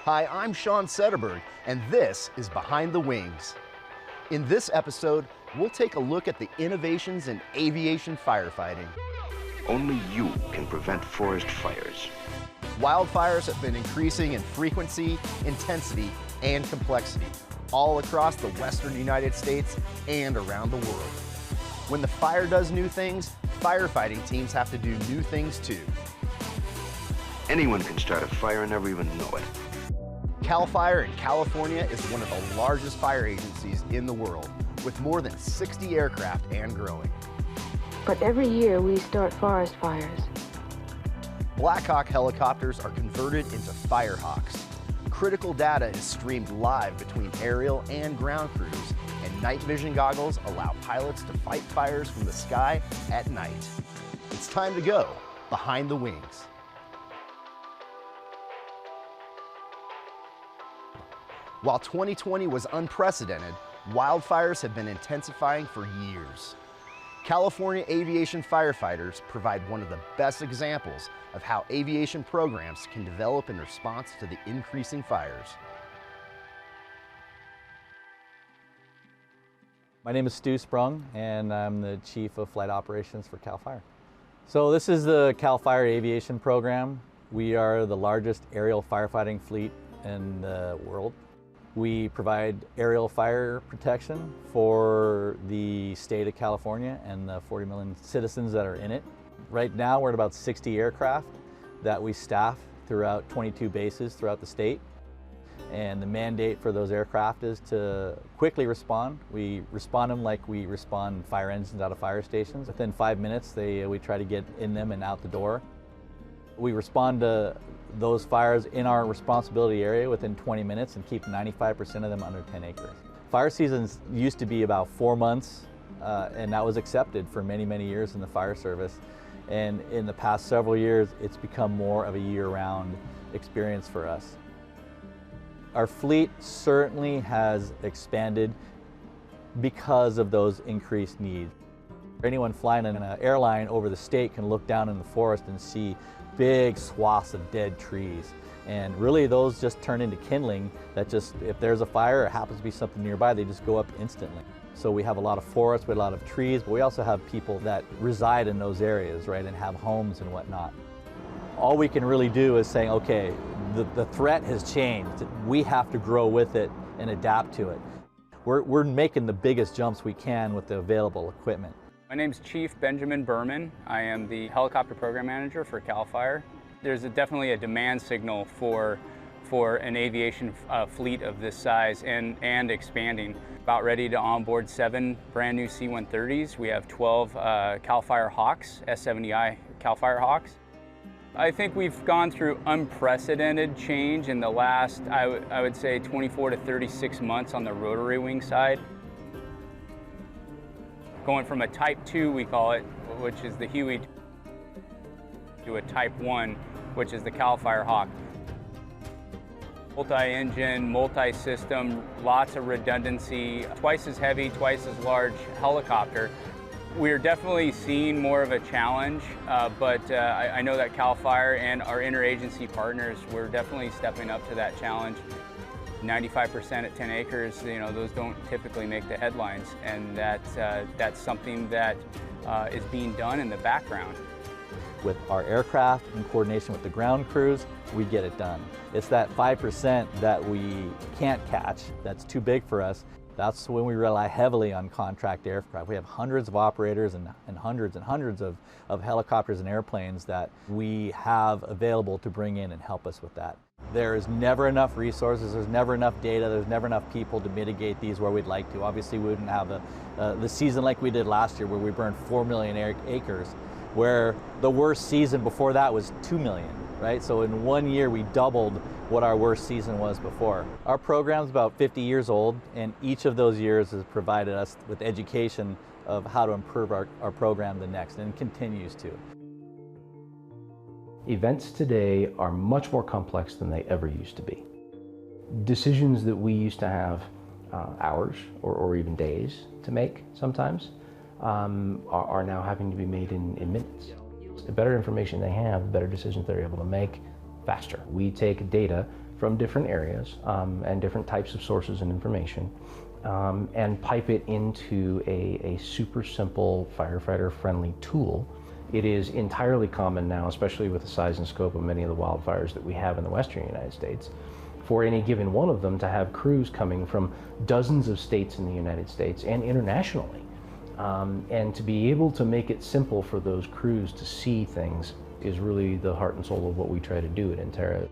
Hi, I'm Sean Sederberg, and this is Behind the Wings. In this episode, we'll take a look at the innovations in aviation firefighting. Only you can prevent forest fires. Wildfires have been increasing in frequency, intensity, and complexity all across the western United States and around the world. When the fire does new things, firefighting teams have to do new things too. Anyone can start a fire and never even know it. CAL FIRE in California is one of the largest fire agencies in the world, with more than 60 aircraft and growing. But every year we start forest fires. Black Hawk helicopters are converted into Firehawks. Critical data is streamed live between aerial and ground crews, and night vision goggles allow pilots to fight fires from the sky at night. It's time to go behind the wings. While 2020 was unprecedented, wildfires have been intensifying for years. California aviation firefighters provide one of the best examples of how aviation programs can develop in response to the increasing fires. My name is Stu Sprung, and I'm the Chief of Flight Operations for CAL FIRE. So this is the CAL FIRE Aviation program. We are the largest aerial firefighting fleet in the world. We provide aerial fire protection for the state of California and the 40 million citizens that are in it. Right now we're at about 60 aircraft that we staff throughout 22 bases throughout the state. And the mandate for those aircraft is to quickly respond. We respond them like we respond fire engines out of fire stations. Within 5 minutes, we try to get in them and out the door. We respond to those fires in our responsibility area within 20 minutes and keep 95% of them under 10 acres. Fire seasons used to be about 4 months, and that was accepted for many, many years in the fire service. And in the past several years, it's become more of a year-round experience for us. Our fleet certainly has expanded because of those increased needs. Anyone flying in an airline over the state can look down in the forest and see big swaths of dead trees. And really those just turn into kindling that just, if there's a fire, it happens to be something nearby, they just go up instantly. So we have a lot of forests, we have a lot of trees, but we also have people that reside in those areas, right, and have homes and whatnot. All we can really do is saying, okay, the threat has changed. We have to grow with it and adapt to it. We're making the biggest jumps we can with the available equipment. My name's Chief Benjamin Berman. I am the helicopter program manager for CAL FIRE. There's definitely a demand signal for an aviation fleet of this size and expanding. About ready to onboard 7 brand new C-130s. We have 12 CAL FIRE Hawks, S-70I CAL FIRE Hawks. I think we've gone through unprecedented change in the last, I would say, 24 to 36 months on the rotary wing side. Going from a Type 2, we call it, which is the Huey, to a Type 1, which is the CAL FIRE Hawk. Multi-engine, multi-system, lots of redundancy, twice as heavy, twice as large helicopter. We're definitely seeing more of a challenge, but I know that CAL FIRE and our interagency partners, we're definitely stepping up to that challenge. 95% at 10 acres, you know, those don't typically make the headlines, and that's something that is being done in the background. With our aircraft in coordination with the ground crews, we get it done. It's that 5% that we can't catch, that's too big for us. That's when we rely heavily on contract aircraft. We have hundreds of operators and hundreds of helicopters and airplanes that we have available to bring in and help us with that. There is never enough resources, there's never enough data, there's never enough people to mitigate these where we'd like to. Obviously we wouldn't have the season like we did last year where we burned 4 million acres, where the worst season before that was 2 million, right? So in 1 year we doubled what our worst season was before. Our program's about 50 years old, and each of those years has provided us with education of how to improve our program the next, and continues to. Events today are much more complex than they ever used to be. Decisions that we used to have hours or even days to make sometimes are now having to be made in minutes. The better information they have, the better decisions they're able to make faster. We take data from different areas and different types of sources and information, and pipe it into a super simple firefighter-friendly tool. It is entirely common now, especially with the size and scope of many of the wildfires that we have in the western United States, for any given one of them to have crews coming from dozens of states in the United States and internationally. And to be able to make it simple for those crews to see things is really the heart and soul of what we try to do at Intera.